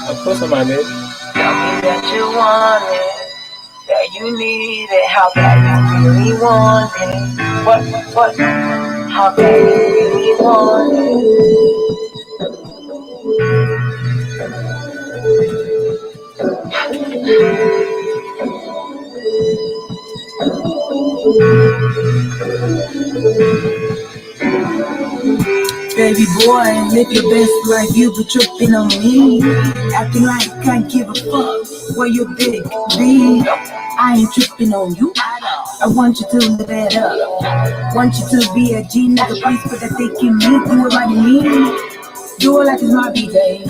Of course I'm on it. Tell me that you want it, that you need it, how bad you really want it. What? How bad you really want it. Baby boy, live your best life, you be tripping on me. Acting like you can't give a fuck where your dick be. I ain't tripping on you. I want you to live it up. Want you to be a G nigga, please put that dick in me. Do it like me. Do it like it's my B-day.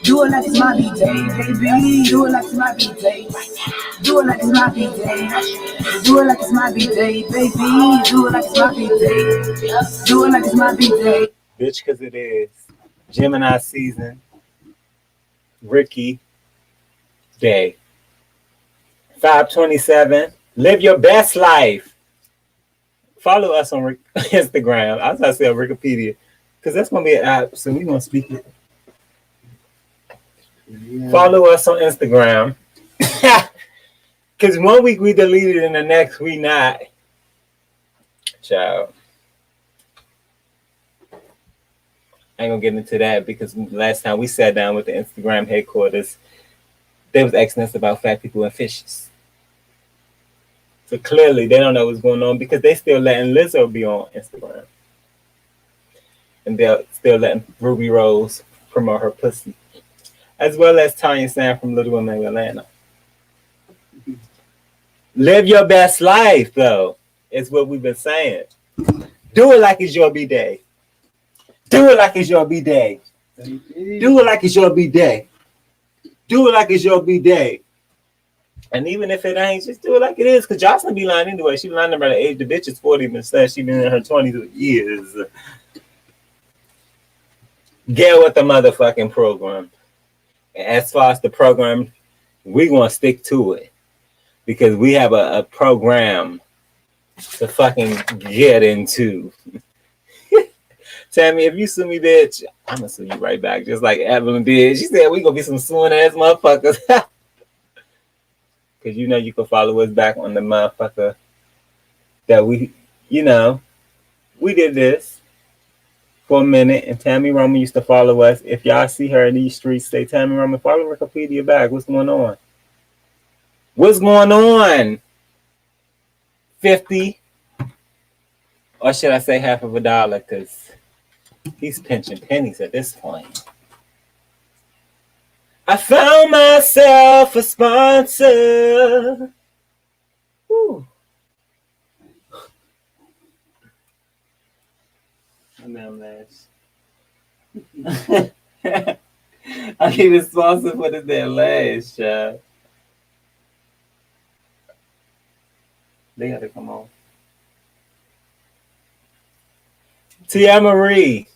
Do it like it's my B-day, baby. Do it like it's my B-day. Do it like it's my B-day. Do it like it's my B-day, baby. Do it like it's my B-day. Do it like it's my B-day. Bitch, because it is Gemini season, Ricky Day. 527. Live your best life. Follow us on Instagram. I was going to say on Wikipedia, because that's going to be an app, so we're going to speak it. Yeah. Follow us on Instagram. Because 1 week we deleted and the next we not. Ciao. I ain't gonna get into that because last time we sat down with the Instagram headquarters, they was asking us about fat people and fishes. So clearly they don't know what's going on because they still letting Lizzo be on Instagram. And they're still letting Ruby Rose promote her pussy. As well as Tanya Sam from Little Women of Atlanta. Live your best life, though. It's what we've been saying. Do it like it's your B-Day. Do it like it's your B-Day. Do it like it's your B-Day. Do it like it's your B-Day. And even if it ain't, just do it like it is. Because Jocelyn be lying anyway. She lying about the age. The bitch is 40 and said she been in her 20s years. Get with the motherfucking program. And as far as the program, we're going to stick to it. Because we have a program to fucking get into. Tammy, if you sue me, bitch, I'm going to sue you right back, just like Evelyn did. She said we going to be some suing ass motherfuckers. Because you know you can follow us back on the motherfucker that we, you know, we did this for a minute. And Tammy Roman used to follow us. If y'all see her in these streets, say, Tammy Roman, follow Wikipedia back. What's going on? What's going on? 50? Or should I say half of $1? Because he's pinching pennies at this point. I found myself a sponsor. Woo. I'm last. I need a sponsor for this damn last, child. They got to come on. Tia Marie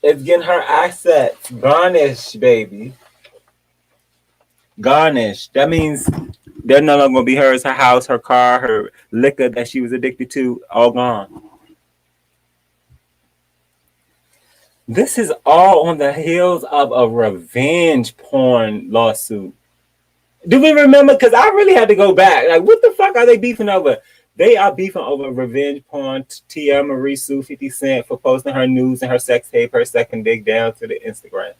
is getting her assets garnished, baby. Garnished. That means they're no longer going to be hers. Her house, her car, her liquor that she was addicted to, all gone. This is all on the heels of a revenge porn lawsuit. Do we remember? Because I really had to go back. Like, what the fuck are they beefing over? They are beefing over revenge porn. Tia Marie sued 50 Cent for posting her news and her sex tape, her second dig down to the Instagram.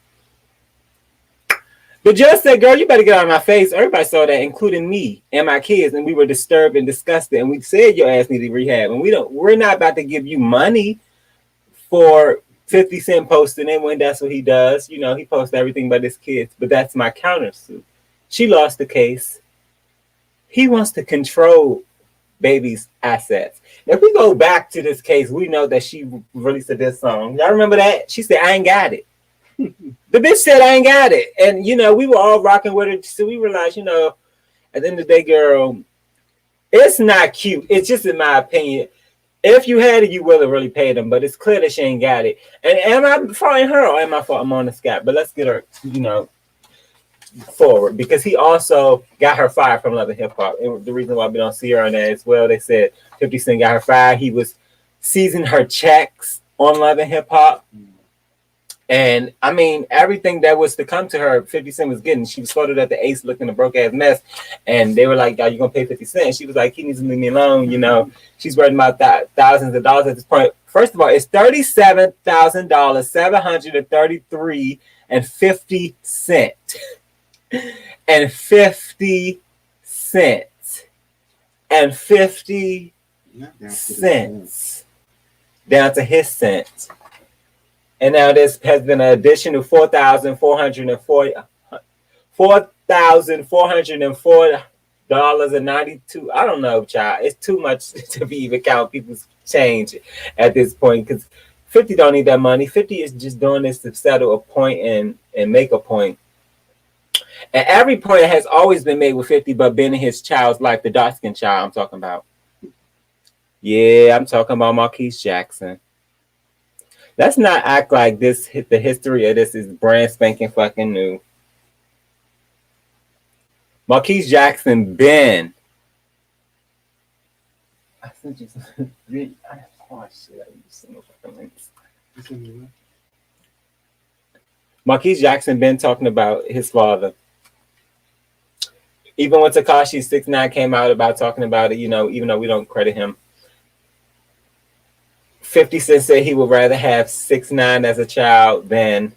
The judge said, girl, you better get out of my face. Everybody saw that, including me and my kids, and we were disturbed and disgusted, and we said your ass needed rehab. And we're not about to give you money for 50 Cent posting it when that's what he does. You know, he posts everything but his kids, but that's my countersuit. She lost the case. He wants to control baby's assets. If we go back to this case, we know that she released this song. Y'all remember that? She said, I ain't got it. The bitch said, I ain't got it. And, you know, we were all rocking with her. So we realized, you know, at the end of the day, girl, it's not cute. It's just in my opinion. If you had it, you would have really paid them. But it's clear that she ain't got it. And am I faulting her or am I faulting Mona Scott? But let's get her, you know, forward, because he also got her fired from Love and Hip Hop. And the reason why we don't see her on that as well, they said 50 Cent got her fired. He was seizing her checks on Love and Hip Hop. And I mean, everything that was to come to her, 50 Cent was getting. She was photoed at the Ace looking a broke ass mess. And they were like, "Are you gonna pay 50 Cent?" And she was like, "He needs to leave me alone." You know, she's worth about thousands of dollars at this point. First of all, it's $37,000, 733 and 50 cents. And 50 cents. And 50 cents. Down to his cents. And now this has been an addition of $4,404.92. I don't know, child. It's too much to be even count people's change at this point because 50 don't need that money. 50 is just doing this to settle a point and make a point. And every point has always been made with 50, but been in his child's life, the dark-skinned child I'm talking about. Yeah, I'm talking about Marquise Jackson. Let's not act like the history of this is brand spanking fucking new. Marquise Jackson been. I sent you some. Oh shit! I used some fucking links. Marquise Jackson been talking about his father. Even when Tekashi 6ix9ine came out about talking about it, you know, even though we don't credit him. 50 Cent said he would rather have 6ix9ine as a child than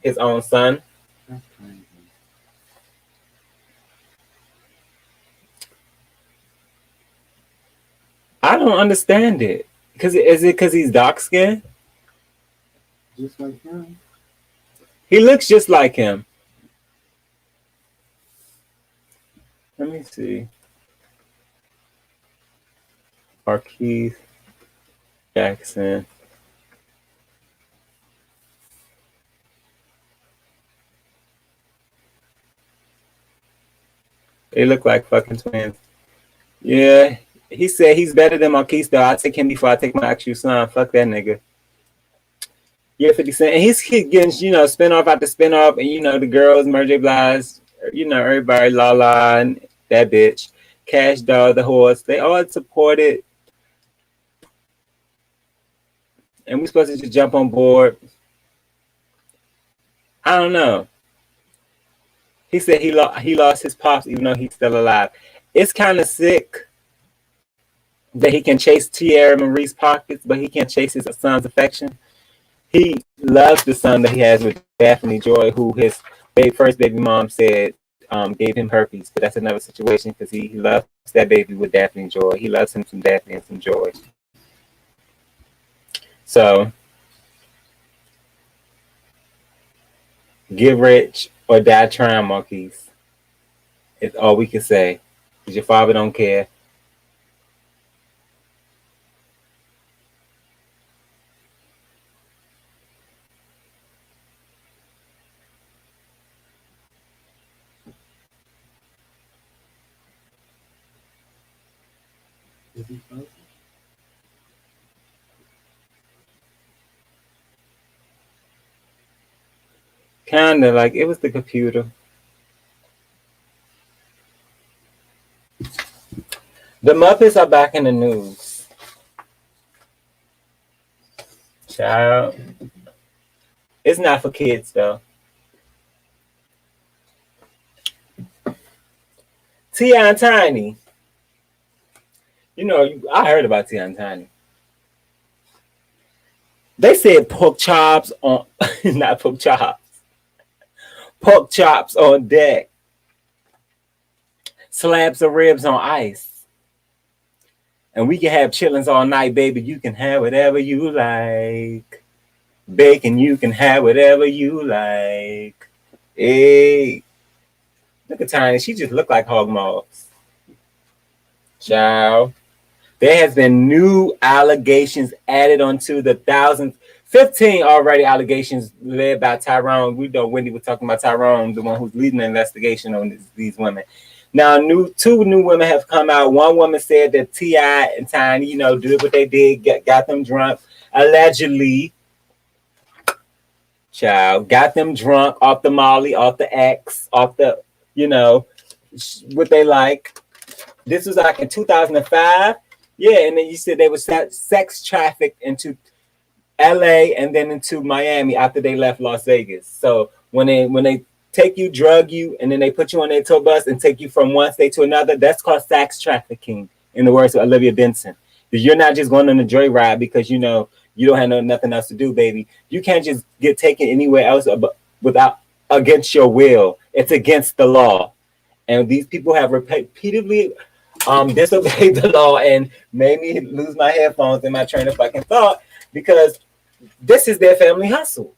his own son. I don't understand it. Is it because he's dark skinned? Just like him. He looks just like him. Let me see. Marquise Jackson. They look like fucking twins. Yeah. He said he's better than Marquise, though. I take him before I take my actual son. Fuck that nigga. Yeah, 50 Cent. And he's getting, you know, spinoff after spinoff. And, you know, the girls, Mary J. Blige, you know, everybody, Lala, and that bitch. Cash Doll, the horse. They all supported. And we're supposed to just jump on board. I don't know. He said he lost his pops even though he's still alive. It's kind of sick that he can chase Tierra Marie's pockets, but he can't chase his son's affection. He loves the son that he has with Daphne Joy, who his first baby mom said gave him herpes. But that's another situation because he loves that baby with Daphne Joy. He loves him some Daphne and some Joy. So, get rich or die trying, Marquise. It's all we can say. Because your father don't care. Is he frozen? Kinda like it was the computer. The Muppets are back in the news. Child. It's not for kids though. T.I. and Tiny. You know, I heard about T.I. and Tiny. They said pork chops on, not pork chops. Pork chops on deck. Slabs of ribs on ice. And we can have chillings all night, baby. You can have whatever you like. Bacon, you can have whatever you like. Hey. Look at Tiny. She just looked like hog moths. Ciao. There has been new allegations added onto the 15 already allegations led by Tyrone. We know Wendy was talking about Tyrone, the one who's leading the investigation on these women. Now, two new women have come out. One woman said that T.I. and Tiny, you know, did what they did, got them drunk, allegedly. Child, got them drunk off the Molly, off the X, off the, you know, what they like. This was like in 2005. Yeah, and then you said they were sex trafficked into LA and then into Miami after they left Las Vegas. So when they take you, drug you, and then they put you on their tour bus and take you from one state to another, that's called sex trafficking, in the words of Olivia Benson. You're not just going on a joyride because you know you don't have nothing else to do, baby. You can't just get taken anywhere else without against your will. It's against the law, and these people have repeatedly disobeyed the law and made me lose my headphones in my train of fucking thought because this is their family hustle.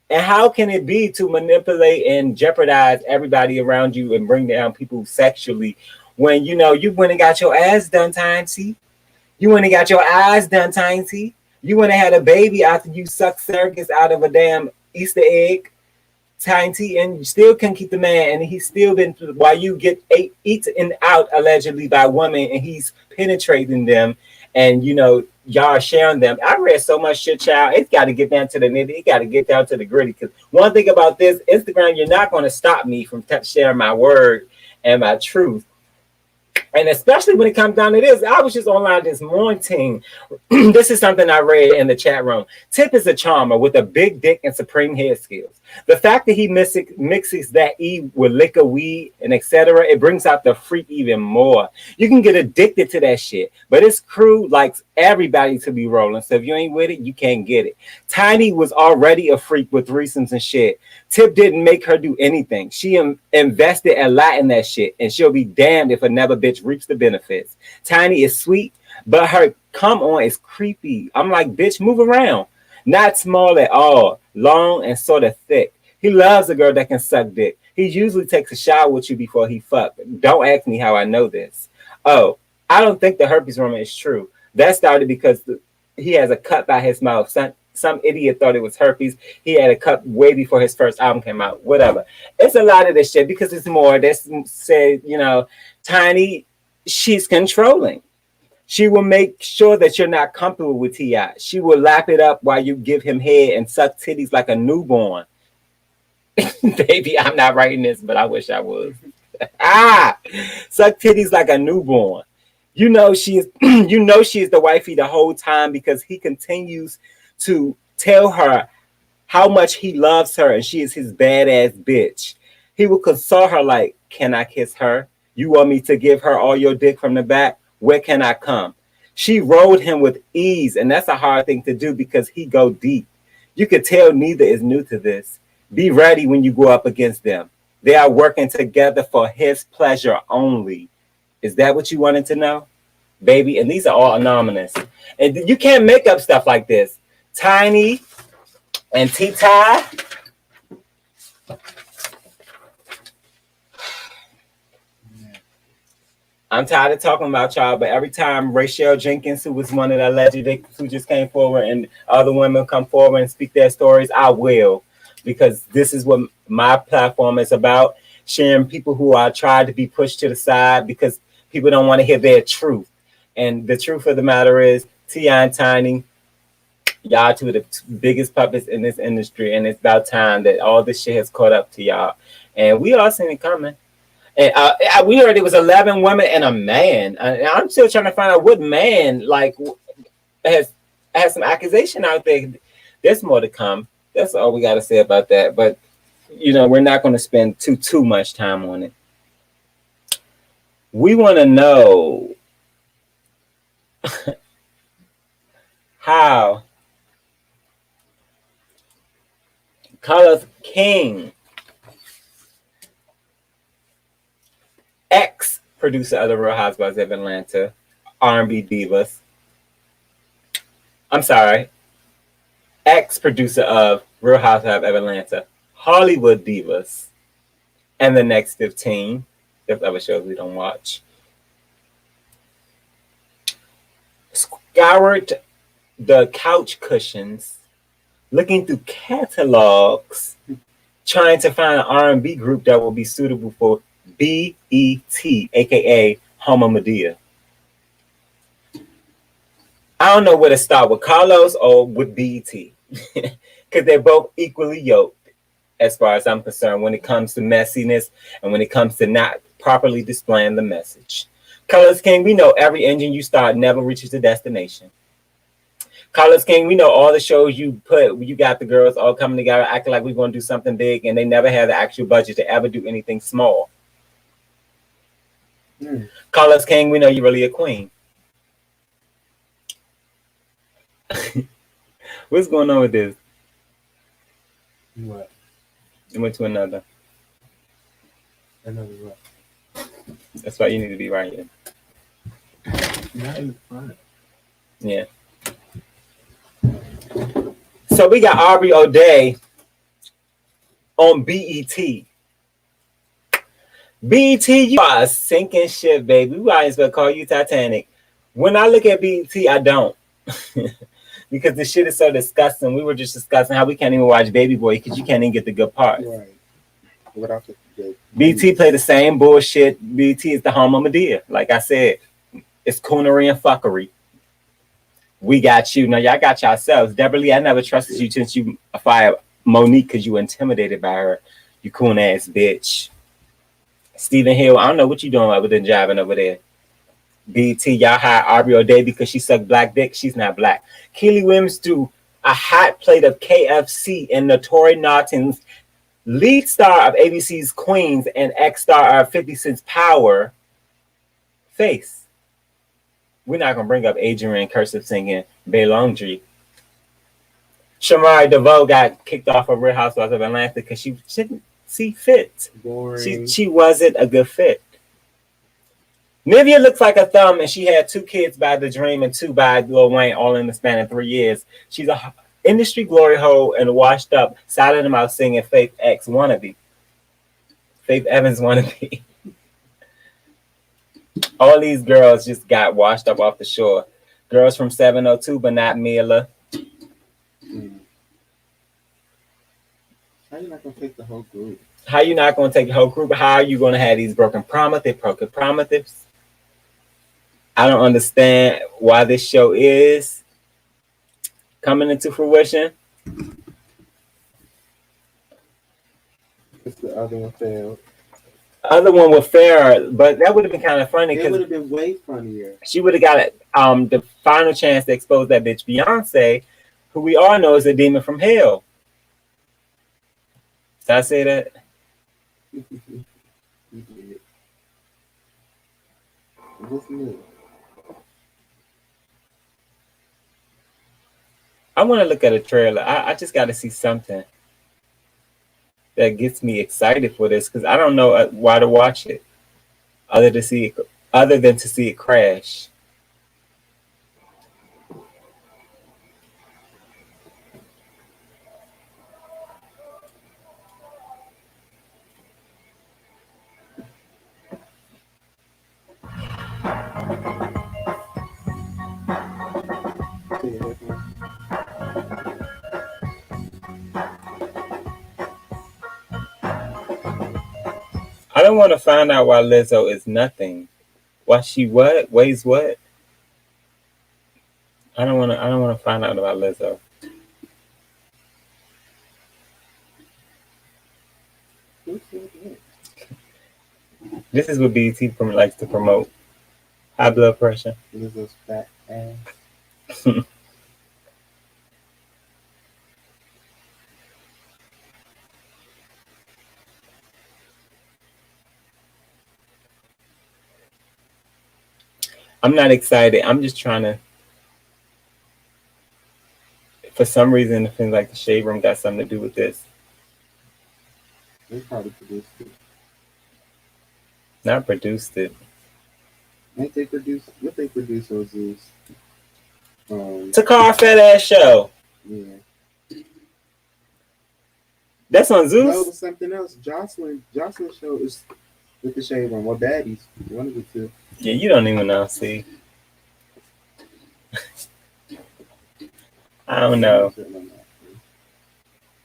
And how can it be to manipulate and jeopardize everybody around you and bring down people sexually when you know you went and got your ass done, Tiny? You went and got your eyes done, Tiny. You went and had a baby after you sucked circus out of a damn Easter egg, Tiny, and you still couldn't keep the man, and he's still been while you get eaten out allegedly by women, and he's penetrating them, and you know y'all are sharing them. I read so much shit, child. It's got to get down to the nitty. It got to get down to the gritty. Because one thing about this Instagram, you're not going to stop me from sharing my word and my truth. And especially when it comes down to this, I was just online this morning. This is something I read in the chat room. Tip is a charmer with a big dick and supreme head skills. The fact that he mixes that E with liquor, weed, and etc., it brings out the freak even more. You can get addicted to that shit, but his crew likes everybody to be rolling. So if you ain't with it, you can't get it. Tiny was already a freak with threesomes and shit. Tip didn't make her do anything. She invested a lot in that shit, and she'll be damned if another bitch reaps the benefits. Tiny is sweet, but her come on is creepy. I'm like, bitch, move around. Not small at all, long and sort of thick. He loves a girl that can suck dick. He usually takes a shower with you before he fuck. Don't ask me how I know this. Oh, I don't think the herpes rumor is true. That started because he has a cut by his mouth. Some idiot thought it was herpes. He had a cut way before his first album came out. Whatever. It's a lot of this shit because it's more. That's said, you know, Tiny, she's controlling. She will make sure that you're not comfortable with T.I. She will lap it up while you give him head and suck titties like a newborn. Baby, I'm not writing this, but I wish I was. Suck titties like a newborn. You know she is. You know she is the wifey the whole time because he continues to tell her how much he loves her and she is his badass bitch. He will console her like, "Can I kiss her? You want me to give her all your dick from the back? Where can I come?" She rode him with ease, and that's a hard thing to do because he go deep. You could tell neither is new to this. Be ready when you go up against them. They are working together for his pleasure only. Is that what you wanted to know, baby? And these are all anonymous. And you can't make up stuff like this. Tiny and T-Ty. I'm tired of talking about y'all, but every time Rachel Jenkins, who was one of the alleged victims who just came forward, and other women come forward and speak their stories, I will. Because this is what my platform is about, sharing people who are tried to be pushed to the side because people don't want to hear their truth. And the truth of the matter is, T.I. and Tiny, y'all two of the biggest puppets in this industry, and it's about time that all this shit has caught up to y'all. And we all seen it coming. And we heard it was 11 women and a man. And I'm still trying to find out what man like has some accusation out there. There's more to come. That's all we got to say about that. But, you know, we're not going to spend too much time on it. We want to know how Carlos King, ex-producer of the Real Housewives of Atlanta, R&B divas. I'm sorry. Ex-producer of Real Housewives of Atlanta, Hollywood Divas, and the next 15, if other shows we don't watch, scoured the couch cushions, looking through catalogs, trying to find an R&B group that will be suitable for BET, aka Homo Medea. I don't know where to start, with Carlos or with BET. Because they're both equally yoked as far as I'm concerned when it comes to messiness and when it comes to not properly displaying the message. Colors King, we know every engine you start never reaches the destination. Colors King, we know all the shows you put, you got the girls all coming together, acting like we're going to do something big, and they never have the actual budget to ever do anything small. Colors King, we know you're really a queen. What's going on with this? What? It went to another. Another what? That's why you need to be right here. Not in the front. Yeah. So we got Aubrey O'Day on BET. BET, you are a sinking ship, baby. We might as well call you Titanic. When I look at BET, I don't. Because the shit is so disgusting. We were just discussing how we can't even watch Baby Boy because you can't even get the good parts. Right. Without the BET play the same bullshit. BET is the home of Medea. Like I said, it's coonery and fuckery. We got you. Now y'all got yourselves. Deborah Lee, I never trusted you since you fired Monique because you were intimidated by her. You coon ass bitch. Stephen Hill, I don't know what you doing other than jiving over there. BT, y'all hired Aubrey O'Day because she sucked black dick. She's not black. Keely Williams threw a hot plate of KFC in Notori Naughton's lead star of ABC's Queens and ex-star of 50 Cent's Power face. We're not going to bring up Adrian Cursive singing Belongry. Shamari DeVoe got kicked off of Real Housewives of Atlanta because she didn't see fit. She wasn't a good fit. Nivea looks like a thumb, and she had 2 kids by The Dream and 2 by Lil Wayne, all in the span of 3 years. She's a industry glory hole and washed up, silent about singing Faith X wannabe. Faith Evans wannabe. All these girls just got washed up off the shore. Girls from 702, but not Mila. How you not gonna take the whole group? How you not gonna take the whole group? How are you gonna have these broken promises? I don't understand why this show is coming into fruition. It's the other one failed. Other one was fair, but that would have been kind of funny. It would have been way funnier. She would have got the final chance to expose that bitch Beyonce, who we all know is a demon from hell. Did I say that? What's new? I want to look at a trailer. I just got to see something that gets me excited for this because I don't know why to watch it other than to see it crash. I don't want to find out why Lizzo is nothing. Why she what? Weighs what? I don't want to find out about Lizzo. This is what BET likes to promote. High blood pressure. Lizzo's fat ass. I'm not excited. I'm just trying to. For some reason, it feels like the Shade Room got something to do with this. They probably produced it. Not produced it. What they produce is Takar fat ass show. Yeah. That's on Zeus. No, it was something else. Jocelyn's show is with the Shade Room or Baddies. One of the two. Yeah, you don't even know. See, I don't know.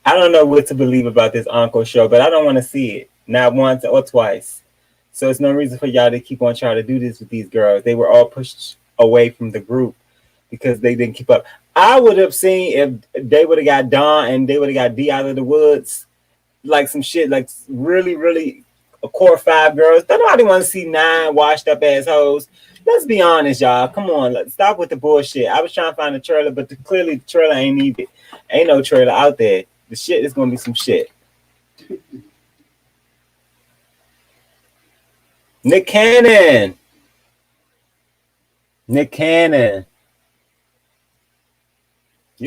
I don't know what to believe about this Encore show, but I don't want to see it. Not once or twice. So it's no reason for y'all to keep on trying to do this with these girls. They were all pushed away from the group because they didn't keep up. I would have seen if they would have got Dawn and they would have got D out of the woods, like some shit, like really, really a core 5 girls. Don't nobody want to see 9 washed up ass hoes. Let's be honest, y'all. Come on, let's stop with the bullshit. I was trying to find a trailer, but clearly the trailer ain't needed. Ain't no trailer out there. The shit is gonna be some shit. Nick Cannon. You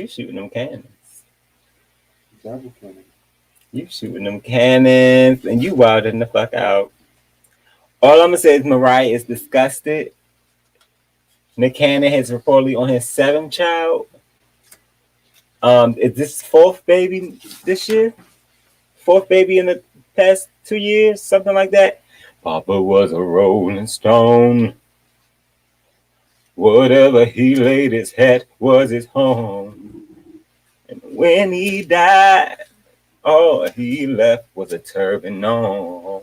shooting them cannons. Double cannon. You shooting them cannons, and you wilding the fuck out. All I'm gonna say is Mariah is disgusted. Nick Cannon has reportedly on his 7th child. Is this 4th baby this year? 4th baby in the past 2 years, something like that. Papa was a rolling stone. Whatever he laid his hat was his home. And when he died, all he left was a turban on.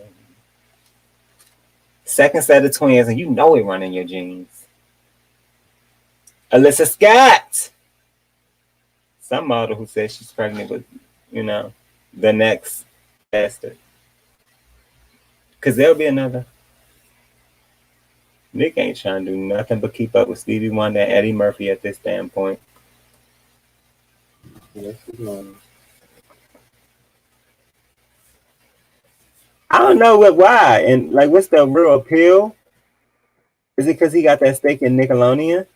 2nd set of twins, and you know it running your genes. Alyssa Scott. Some model who says she's pregnant with, the next bastard. Because there'll be another. Nick ain't trying to do nothing but keep up with Stevie Wonder and Eddie Murphy at this damn point. Yes, I don't know why. And like, what's the real appeal? Is it because he got that stake in Nickelodeon?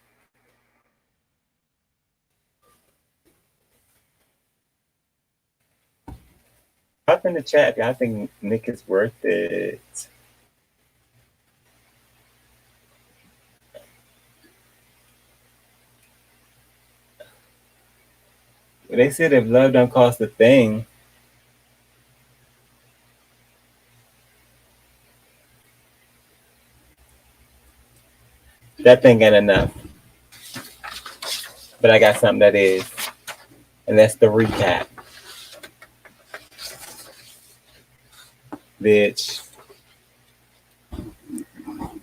Up in the chat, I think Nick is worth it. They said if love don't cost a thing. That thing ain't enough. But I got something that is. And that's the recap. Bitch.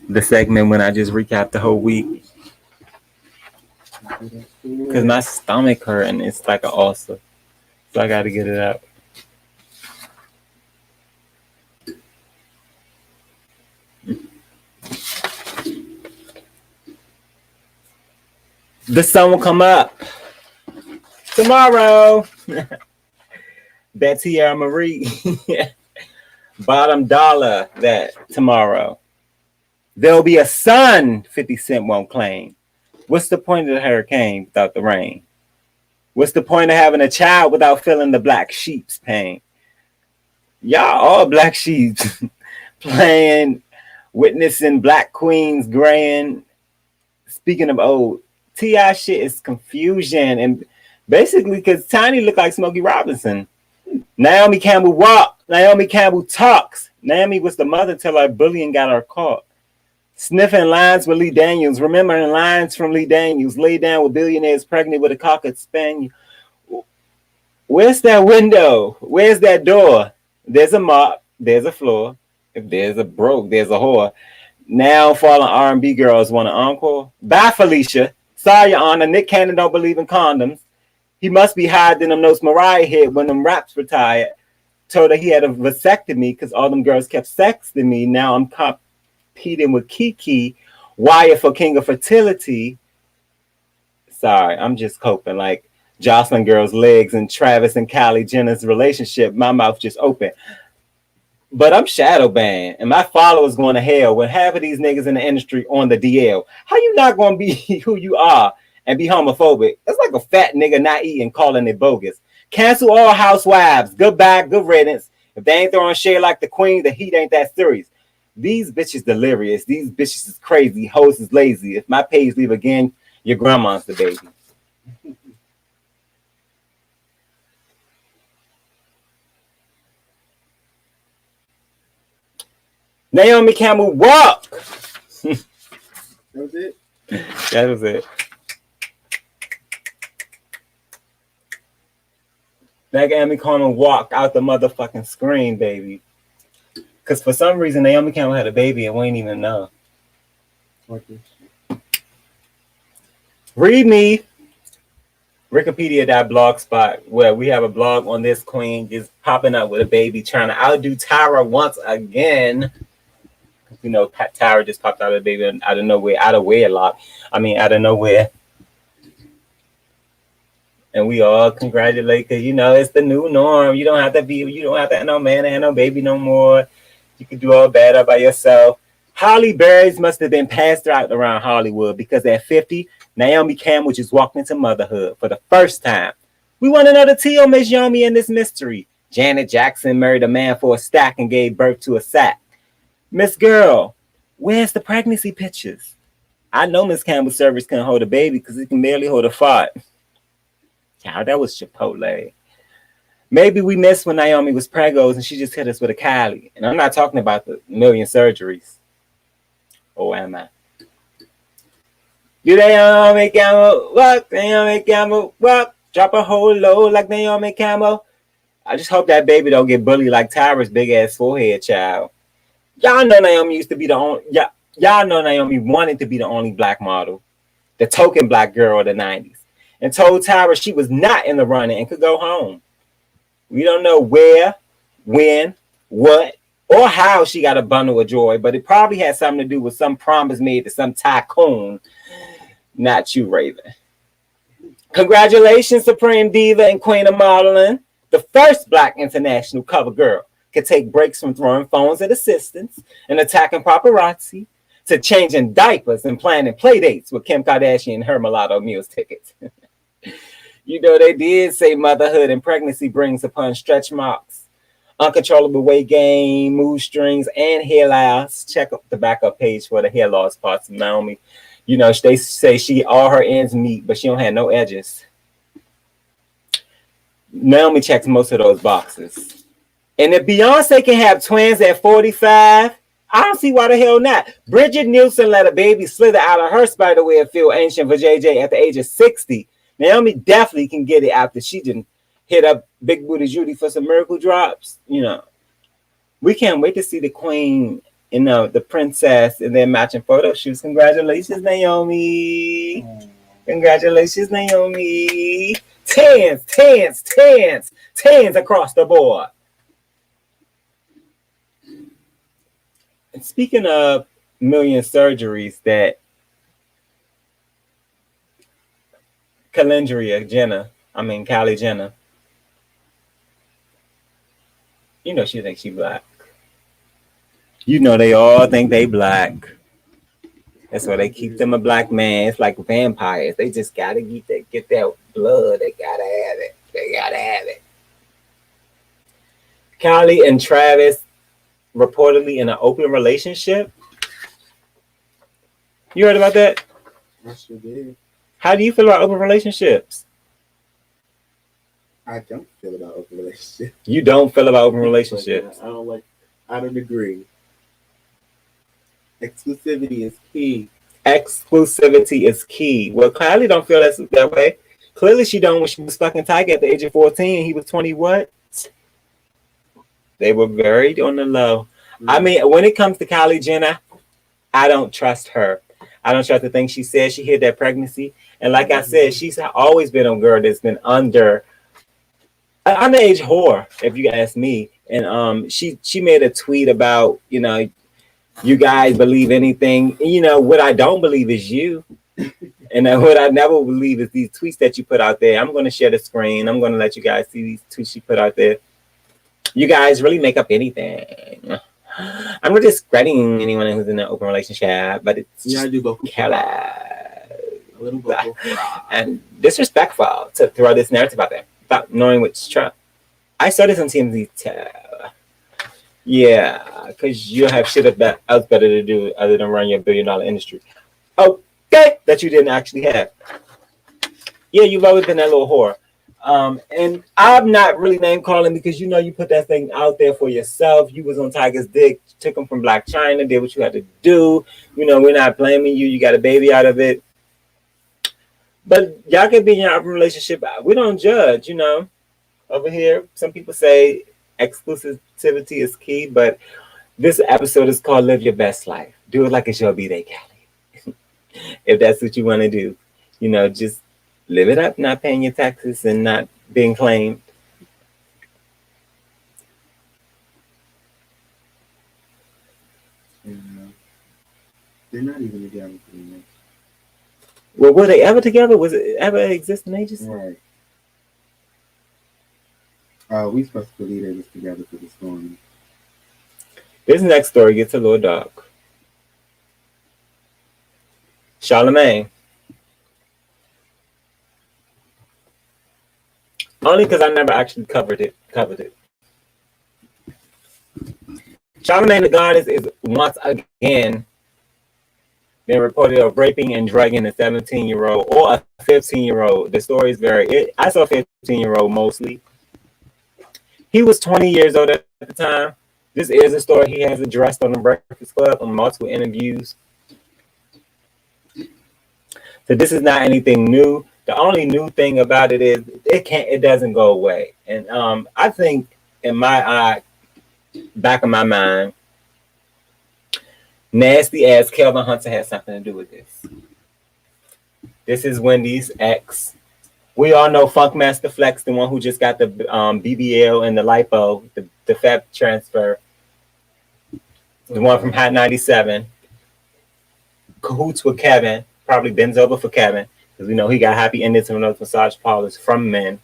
The segment when I just recap the whole week. Because my stomach hurt and it's like an ulcer. So I got to get it out. The sun will come up tomorrow. That's Tierra Marie. Bottom dollar that tomorrow. There'll be a sun, 50 Cent won't claim. What's the point of the hurricane without the rain? What's the point of having a child without feeling the black sheep's pain? Y'all all black sheep playing, witnessing black queens graying. Speaking of old, T.I. shit is confusion. And basically, because Tiny looked like Smokey Robinson. Naomi Campbell walked. Naomi Campbell talks. Naomi was the mother till our bullying got her caught. Sniffing lines with Lee Daniels. Remembering lines from Lee Daniels. Lay down with billionaires pregnant with a cocker spaniel. Where's that window? Where's that door? There's a mop. There's a floor. If there's a broke, there's a whore. Now fallen R&B girls want an encore. Bye, Felicia. Sorry, Your Honor. Nick Cannon don't believe in condoms. He must be higher than them notes Mariah hit when them raps retired. Told her he had a vasectomy because all them girls kept sexting me. Now I'm competing with Kiki. Wyatt for King of Fertility. Sorry, I'm just coping. Like Jocelyn girls' legs and Travis and Kylie Jenner's relationship. My mouth just open. But I'm shadow banned, and my followers going to hell when half of these niggas in the industry on the DL. How you not going to be who you are and be homophobic? It's like a fat nigga not eating, calling it bogus. Cancel all Housewives. Goodbye, good riddance. If they ain't throwing shade like the queen, the heat ain't that serious. These bitches delirious. These bitches is crazy. Hoes is lazy. If my page leave again, your grandma's the baby. Naomi Campbell walk. That was it? That was it. Naomi Campbell walked out the motherfucking screen, baby. Because for some reason, Naomi Campbell had a baby and we ain't even know. Okay. Read me. Wikipedia.blogspot, where we have a blog on this queen just popping up with a baby, trying to outdo Tyra once again. You know, Tyra just popped out of the baby out of nowhere, out of wedlock. I mean, out of nowhere. And we all congratulate, because you know it's the new norm. You don't have to have no man and no baby no more. You can do all bad up by yourself. Holly Berries must have been passed out around Hollywood, because at 50, Naomi Campbell just walked into motherhood for the first time. We want to know the tea on Miss Yomi and this mystery. Janet Jackson married a man for a stack and gave birth to a sack. Miss Girl, where's the pregnancy pictures? I know Miss Campbell's service couldn't hold a baby because he can barely hold a fart. Child, that was Chipotle. Maybe we missed when Naomi was pregos and she just hit us with a Kylie. And I'm not talking about the million surgeries. Or am I? Do Naomi Campbell walk? Naomi Campbell walk? Drop a whole load like Naomi Campbell? I just hope that baby don't get bullied like Tyra's big ass forehead, child. Y'all know Naomi used to be the only. Y'all know Naomi wanted to be the only black model, the token black girl of the 90s, and told Tyra she was not in the running and could go home. We don't know where, when, what, or how she got a bundle of joy, but it probably had something to do with some promise made to some tycoon. Not you, Raven. Congratulations, Supreme Diva and Queen of Modeling. The first black international cover girl could take breaks from throwing phones at assistants and attacking paparazzi to changing diapers and planning play dates with Kim Kardashian and her mulatto meals tickets. You know, they did say motherhood and pregnancy brings upon stretch marks, uncontrollable weight gain, mood strings, and hair loss. Check up the backup page for the hair loss parts of Naomi. You know, they say all her ends meet, but she don't have no edges. Naomi checks most of those boxes. And if Beyonce can have twins at 45, I don't see why the hell not. Bridget Nielsen let a baby slither out of her spiderweb field ancient for JJ at the age of 60. Naomi definitely can get it after she didn't hit up Big Booty Judy for some miracle drops. You know, we can't wait to see the queen, you know, the princess in their matching photo shoots. Congratulations, Naomi. Congratulations, Naomi. Tens across the board. And speaking of million surgeries, that Kylie Jenner, you know she thinks she black. You know they all think they black. That's why they keep them a black man. It's like vampires. They just gotta get that blood. They gotta have it. Kylie and Travis reportedly in an open relationship. You heard about that? I sure did. How do you feel about open relationships? I don't feel about open relationships. You don't feel about open relationships. I don't agree. Exclusivity is key. Exclusivity is key. Well, Kylie don't feel that way. Clearly she don't. When she was fucking Tiger at the age of 14, he was 20 what? They were very on the low. Mm-hmm. I mean, when it comes to Kylie Jenner, I don't trust her. I don't trust the things she said. She hid that pregnancy. And like I said, she's always been a girl that's been underage whore, if you ask me. And she made a tweet about, you know, you guys believe anything. You know, what I don't believe is you. And what I never believe is these tweets that you put out there. I'm going to share the screen. I'm going to let you guys see these tweets she put out there. You guys really make up anything. I'm not discrediting anyone who's in an open relationship, but it's just a little vocal and disrespectful to throw this narrative out there without knowing what's true. I saw this on TMZ. Yeah, because you have shit else better to do other than run your $1 billion industry. Okay, that you didn't actually have. Yeah, you've always been that little whore. And I'm not really name calling because you know you put that thing out there for yourself. You was on Tiger's dick, took him from Black China, did what you had to do. You know, we're not blaming you. You got a baby out of it. But y'all can be in your open relationship. We don't judge, you know. Over here, some people say exclusivity is key, but this episode is called Live Your Best Life. Do it like it's your B-Day, Callie. If that's what you want to do. You know, just Live it up, not paying your taxes and not being claimed. They're not even together pretty much. Well, were they ever together? Was it ever existing agency? Right. We supposed to believe they was together for the storm. This next story gets a little dark. Charlemagne. Only because I never actually covered it. Charlemagne the God is once again been reported of raping and drugging a 17-year-old or a 15-year-old. The story is I saw a 15-year-old mostly. He was 20 years old at the time. This is a story he has addressed on the Breakfast Club on multiple interviews. So this is not anything new. The only new thing about it is it doesn't go away. And I think in my back of my mind, nasty ass Kelvin Hunter has something to do with this. This is Wendy's ex. We all know Funkmaster Flex, the one who just got the BBL and the lipo, the fat transfer. The one from Hot 97. Cahoots with Kevin. Probably bends over for Kevin. Because we know he got happy endings from those massage parlors from men.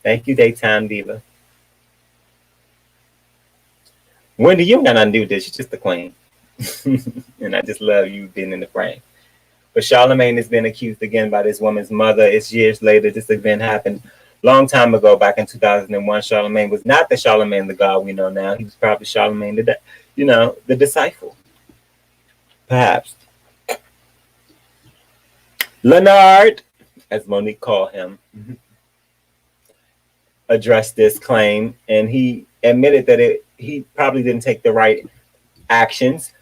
Thank you, Daytime Diva. Wendy, you ain't got nothing to do with this. You're just the queen. And I just love you being in the frame. But Charlemagne has been accused again by this woman's mother. It's years later. This event happened long time ago, back in 2001. Charlemagne was not the Charlemagne the God we know now. He was probably Charlemagne the disciple. Perhaps. Leonard, as Monique called him, addressed this claim, and he admitted that he probably didn't take the right actions.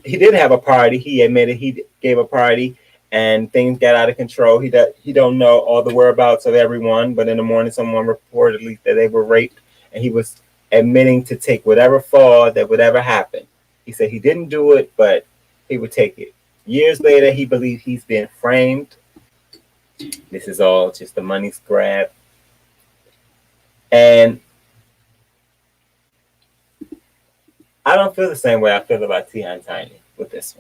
He did have a party. He admitted he gave a party and things got out of control. He don't know all the whereabouts of everyone, but in the morning someone reportedly that they were raped, and he was admitting to take whatever fall that would ever happen. He said he didn't do it, but he would take it. Years later, he believes he's been framed. This is all just a money grab. And I don't feel the same way I feel about T.I. and Tiny with this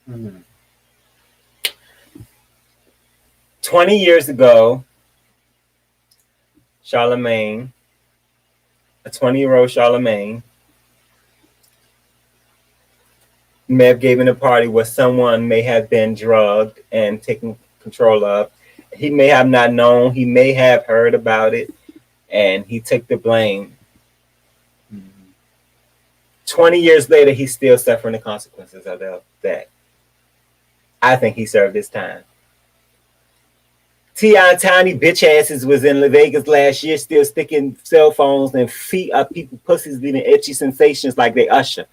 one. Mm-hmm. 20 years ago, Charlemagne, a 20-year-old Charlemagne, may have given a party where someone may have been drugged and taken control of. He may have not known. He may have heard about it, and he took the blame. 20 years later, he's still suffering the consequences of that. I think he served his time. T.I. and Tiny bitch asses was in Vegas last year, still sticking cell phones and feet up people's pussies, leaving itchy sensations like they Usher.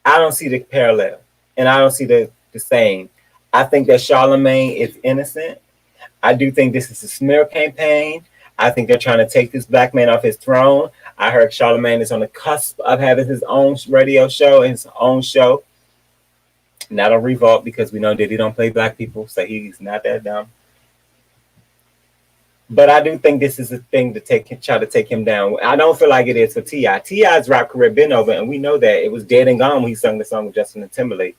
I don't see the parallel, and I don't see the same. I think that Charlemagne is innocent. I do think this is a smear campaign. I think they're trying to take this black man off his throne. I heard Charlemagne is on the cusp of having his own radio show and his own show. Not on Revolt, because we know that he don't play black people, so he's not that dumb. But I do think this is a thing to try to take him down. I don't feel like it is for T.I. T.I.'s rap career been over, and we know that. It was dead and gone when he sung the song with Justin Timberlake.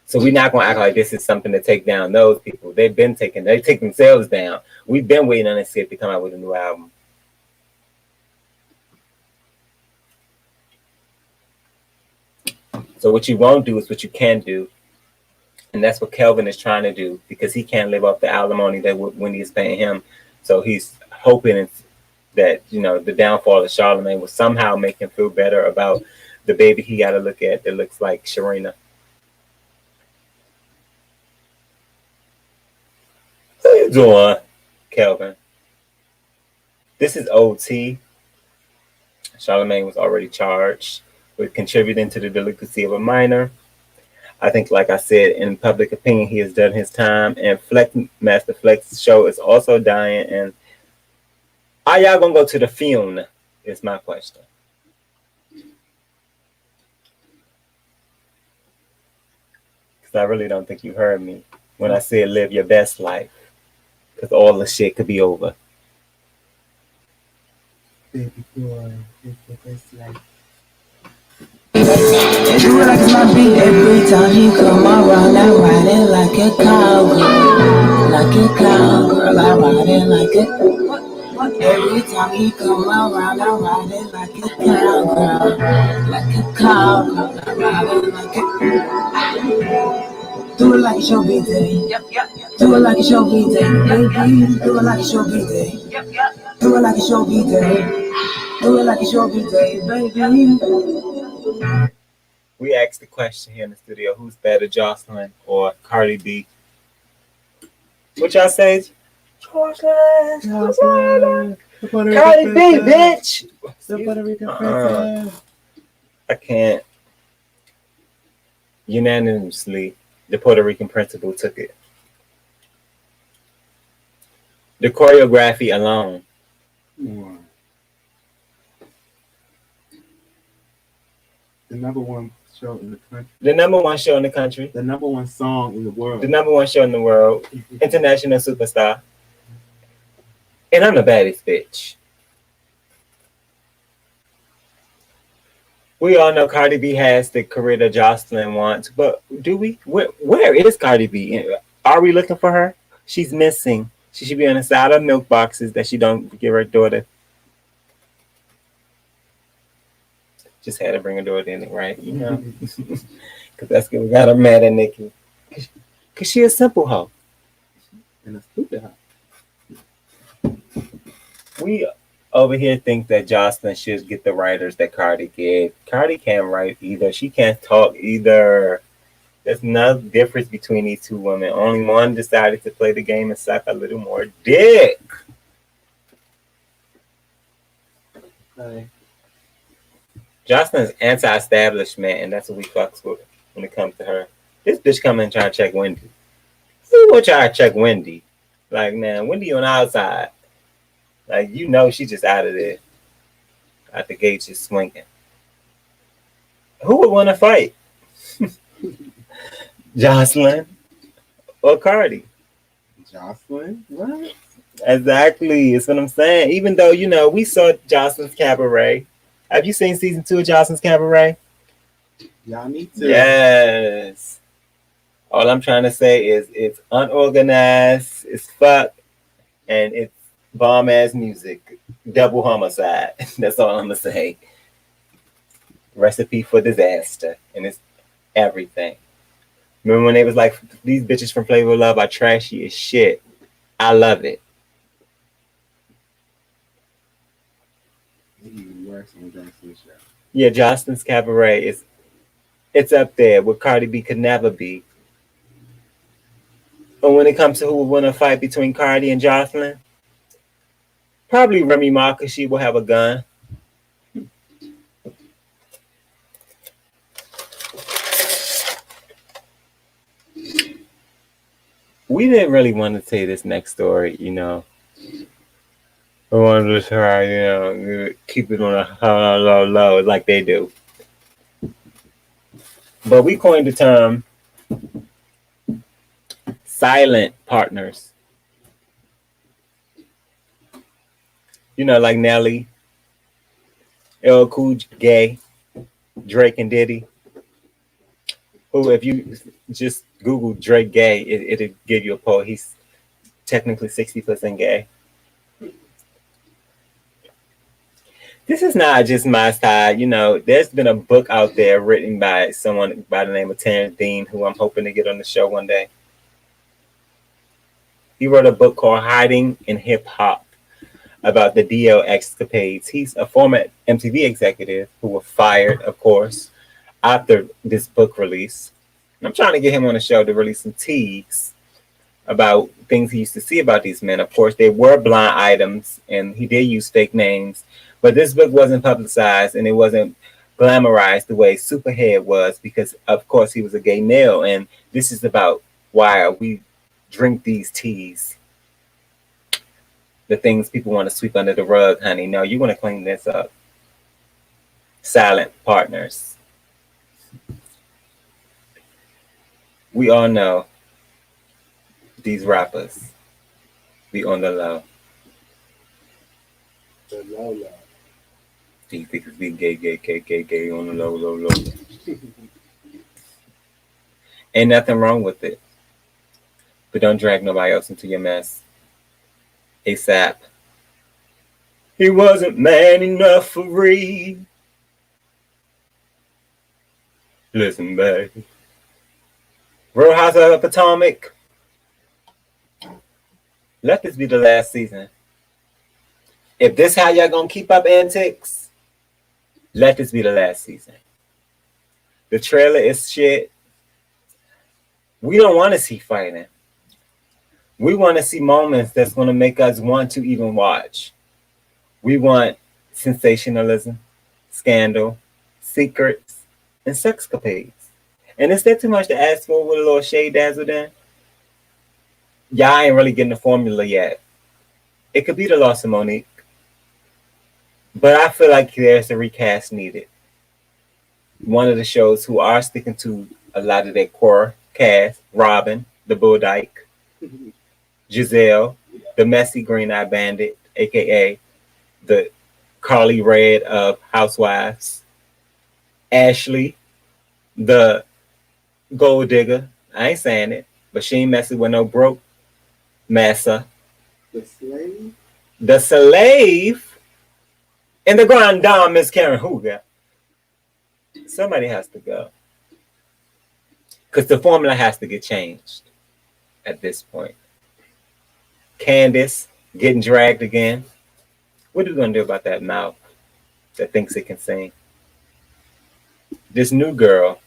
So we're not going to act like this is something to take down those people. They take themselves down. We've been waiting on Escape to come out with a new album. So what you won't do is what you can do. And that's what Kelvin is trying to do, because he can't live off the alimony that Wendy is paying him. So he's hoping that, the downfall of Charlemagne will somehow make him feel better about the baby he got to look at that looks like Sharina. How you doing, Kelvin? This is OT. Charlemagne was already charged with contributing to the delinquency of a minor. I think, like I said, in public opinion, he has done his time. And Master Flex's show is also dying. And are y'all going to go to the funeral? Is my question. Because I really don't think you heard me when I said live your best life. Because all the shit could be over. Baby boy, it's the best life. Do it like it's my beat. Every time he come around, I ride it like a cowgirl. Like a cowgirl, I ride it like a. Every time he come around, I ride it like a cowgirl. Like a cowgirl, I ride it like a. Do it like it's your B-day. Do it like it's your B-day, baby. Do it like it's your B-day. Do it like it's your B-day. Do it like it's your B-day, baby. We asked the question here in the studio, who's better, Jocelyn or Cardi B? What y'all say? Jocelyn. Cardi B, bitch. The Puerto Rican princess. I can't. Unanimously, the Puerto Rican principal took it. The choreography alone. Wow. The number one show in the country. The number one show in the country. The number one song in the world. The number one show in the world. International superstar. And I'm the baddest bitch. We all know Cardi B has the career that Jocelyn wants, but do we? Where is Cardi B? Are we looking for her? She's missing. She should be on the side of milk boxes that she don't give her daughter. Just had to bring her daughter in it, right? You know, because that's good. We got her mad at Nikki. Because she a simple hoe. And a stupid hoe. We over here think that Jocelyn should get the writers that Cardi get. Cardi can't write either. She can't talk either. There's no difference between these two women. Only one decided to play the game and suck a little more dick. Okay. Jocelyn's anti-establishment, and that's what we fucks with when it comes to her. This bitch come and try to check Wendy. Who will try to check Wendy? Like, man, Wendy on the outside. Like, you know she's just out of there. Out the gate, just swinging. Who would want to fight? Jocelyn or Cardi? Jocelyn? What? Exactly. That's what I'm saying. Even though, you know, we saw Jocelyn's Cabaret. Have you seen season 2 of Jocelyn's Cabaret? Y'all need to. Yes. All I'm trying to say is it's unorganized, it's fuck, and it's bomb ass music. Double homicide. That's all I'm gonna say. Recipe for disaster. And it's everything. Remember when they was like, these bitches from Flavor of Love are trashy as shit. I love it. Maybe even worse on Jocelyn's show. Yeah, Jocelyn's Cabaret it's up there where Cardi B could never be. But when it comes to who would win a fight between Cardi and Jocelyn, probably Remy Ma, because she will have a gun. We didn't really want to say this next story, you know. We wanted to try, you know, keep it on a low, like they do. But we coined the term silent partners. You know, like Nelly, LL Cool J, Drake and Diddy. Who, if you just Google Drake gay, it'll give you a poll. He's technically 60% gay. This is not just my style. You know, there's been a book out there written by someone by the name of Terrence Dean, who I'm hoping to get on the show one day. He wrote a book called Hiding in Hip Hop about the DL escapades. He's a former MTV executive who was fired, of course, after this book release. I'm trying to get him on the show to release some teas about things he used to see about these men. Of course, they were blind items, and he did use fake names. But this book wasn't publicized, and it wasn't glamorized the way Superhead was, because, of course, he was a gay male. And this is about why we drink these teas. The things people want to sweep under the rug, honey. No, you want to clean this up. Silent partners. We all know these rappers be on the low. The low low. These niggas be gay on the low. Ain't nothing wrong with it. But don't drag nobody else into your mess. ASAP. He wasn't man enough for Reed. Listen, baby. Real Housewives of Potomac. Let this be the last season. If this how y'all gonna keep up antics, let this be the last season. The trailer is shit. We don't want to see fighting. We want to see moments that's going to make us want to even watch. We want sensationalism, scandal, secrets, and sexcapades. And is that too much to ask for with a little shade dazzle then? Y'all ain't really getting the formula yet. It could be the loss of Monique. But I feel like there's a recast needed. One of the shows who are sticking to a lot of their core cast, Robin, the Bull Dyke, Giselle, the messy green-eyed bandit, a.k.a. the Carly Red of Housewives, Ashley, the gold digger. I ain't saying it, but she ain't messing with no broke massa. The slave? The slave and the grand dame is Karen Hooga. Somebody has to go. Because the formula has to get changed at this point. Candace getting dragged again. What are we going to do about that mouth that thinks it can sing? This new girl,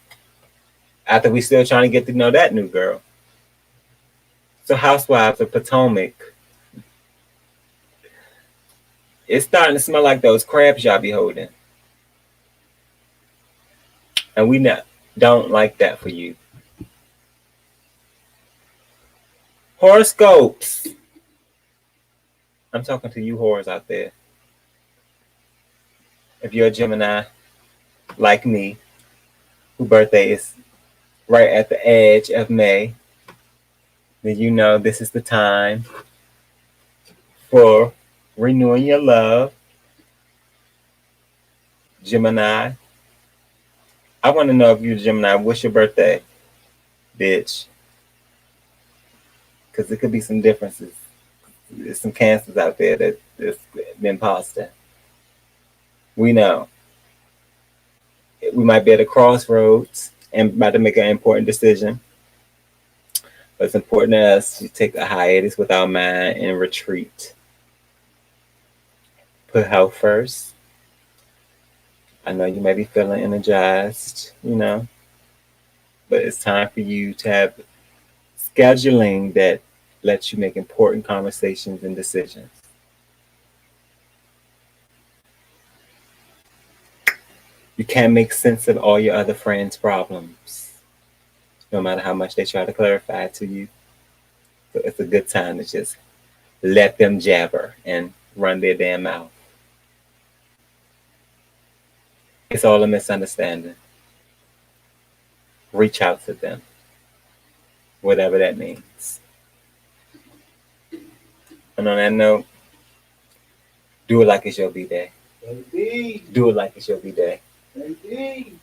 after we still trying to get to know that new girl. So Housewives of Potomac, it's starting to smell like those crabs y'all be holding. And we don't like that for you. Horoscopes. I'm talking to you whores out there. If you're a Gemini, like me, whose birthday is right at the edge of May, then you know this is the time for renewing your love. Gemini. I want to know if you're a Gemini, what's your birthday, bitch? Because there could be some differences. There's some cancers out there that's been imposter. We know. We might be at a crossroads and about to make an important decision. But it's important to us to take a hiatus with our mind and retreat. Put health first. I know you may be feeling energized, but it's time for you to have scheduling that lets you make important conversations and decisions. You can't make sense of all your other friends' problems, no matter how much they try to clarify to you. So it's a good time to just let them jabber and run their damn mouth. It's all a misunderstanding. Reach out to them, whatever that means. And on that note, do it like it's your B-Day. Baby. Do it like it's your B-Day. Baby.